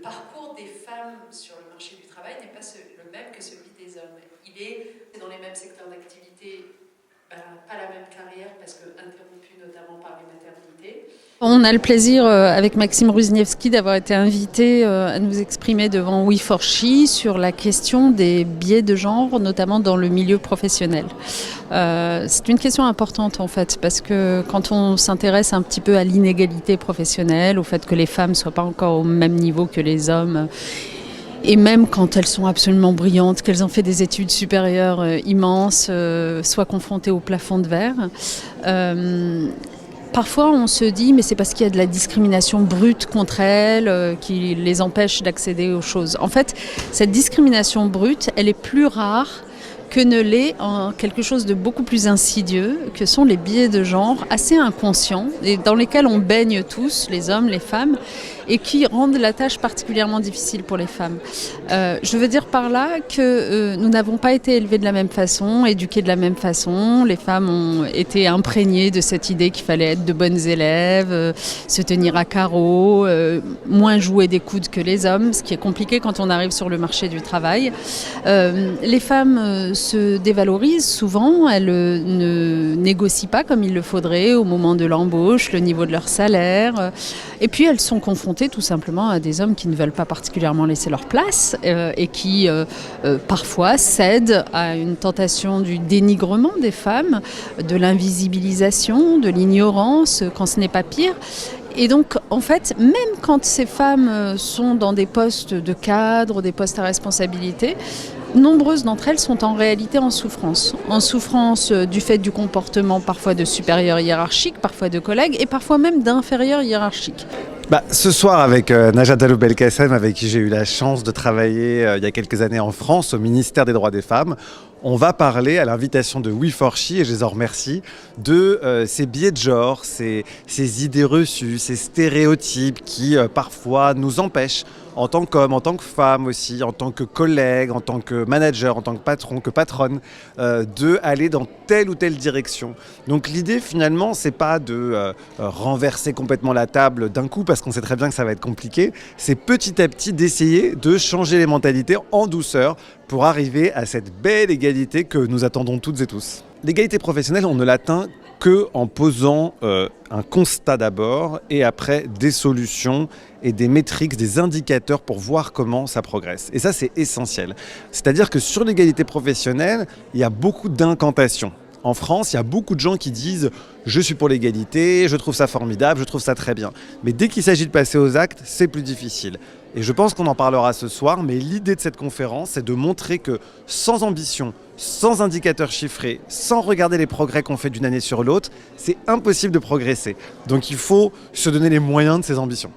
parcours des femmes sur le marché du travail n'est pas le même que celui des hommes. Il est dans les mêmes secteurs d'activité, pas la même carrière parce que interrompue notamment par les maternités. On a le plaisir avec Maxime Ruzniewski d'avoir été invité à nous exprimer devant We4She sur la question des biais de genre, notamment dans le milieu professionnel. C'est une question importante en fait, parce que quand on s'intéresse un petit peu à l'inégalité professionnelle, au fait que les femmes ne soient pas encore au même niveau que les hommes, et même quand elles sont absolument brillantes, qu'elles ont fait des études supérieures immenses, soient confrontées au plafond de verre. Parfois, on se dit, mais c'est parce qu'il y a de la discrimination brute contre elles qui les empêche d'accéder aux choses. En fait, cette discrimination brute, elle est plus rare que ne l'est en quelque chose de beaucoup plus insidieux, que sont les biais de genre assez inconscients, et dans lesquels on baigne tous, les hommes, les femmes, et qui rendent la tâche particulièrement difficile pour les femmes. Je veux dire par là que nous n'avons pas été élevés de la même façon, éduqués de la même façon. Les femmes ont été imprégnées de cette idée qu'il fallait être de bonnes élèves, se tenir à carreau, moins jouer des coudes que les hommes, ce qui est compliqué quand on arrive sur le marché du travail. Les femmes se dévalorisent souvent, elles ne négocient pas comme il le faudrait au moment de l'embauche, le niveau de leur salaire, et puis elles sont confrontées tout simplement à des hommes qui ne veulent pas particulièrement laisser leur place et qui parfois cèdent à une tentation du dénigrement des femmes, de l'invisibilisation, de l'ignorance, quand ce n'est pas pire. Et donc, en fait, même quand ces femmes sont dans des postes de cadre, des postes à responsabilité, nombreuses d'entre elles sont en réalité en souffrance. En souffrance du fait du comportement parfois de supérieurs hiérarchiques, parfois de collègues et parfois même d'inférieurs hiérarchiques. Ce soir avec Najat Vallaud-Belkacem, avec qui j'ai eu la chance de travailler il y a quelques années en France au ministère des Droits des Femmes, on va parler à l'invitation de We4She, et je les en remercie, de ces biais de genre, ces idées reçues, ces stéréotypes qui parfois nous empêchent, en tant qu'homme, en tant que femme aussi, en tant que collègue, en tant que manager, en tant que patron, que patronne, de aller dans telle ou telle direction. Donc l'idée finalement, c'est pas de renverser complètement la table d'un coup, parce qu'on sait très bien que ça va être compliqué. C'est petit à petit d'essayer de changer les mentalités en douceur pour arriver à cette belle égalité que nous attendons toutes et tous. L'égalité professionnelle, on ne l'atteint qu'en posant un constat d'abord et après des solutions et des métriques, des indicateurs pour voir comment ça progresse. Et ça, c'est essentiel. C'est-à-dire que sur l'égalité professionnelle, il y a beaucoup d'incantations. En France, il y a beaucoup de gens qui disent « je suis pour l'égalité, je trouve ça formidable, je trouve ça très bien ». Mais dès qu'il s'agit de passer aux actes, c'est plus difficile. Et je pense qu'on en parlera ce soir, mais l'idée de cette conférence, c'est de montrer que sans ambition, sans indicateurs chiffrés, sans regarder les progrès qu'on fait d'une année sur l'autre, c'est impossible de progresser. Donc il faut se donner les moyens de ces ambitions.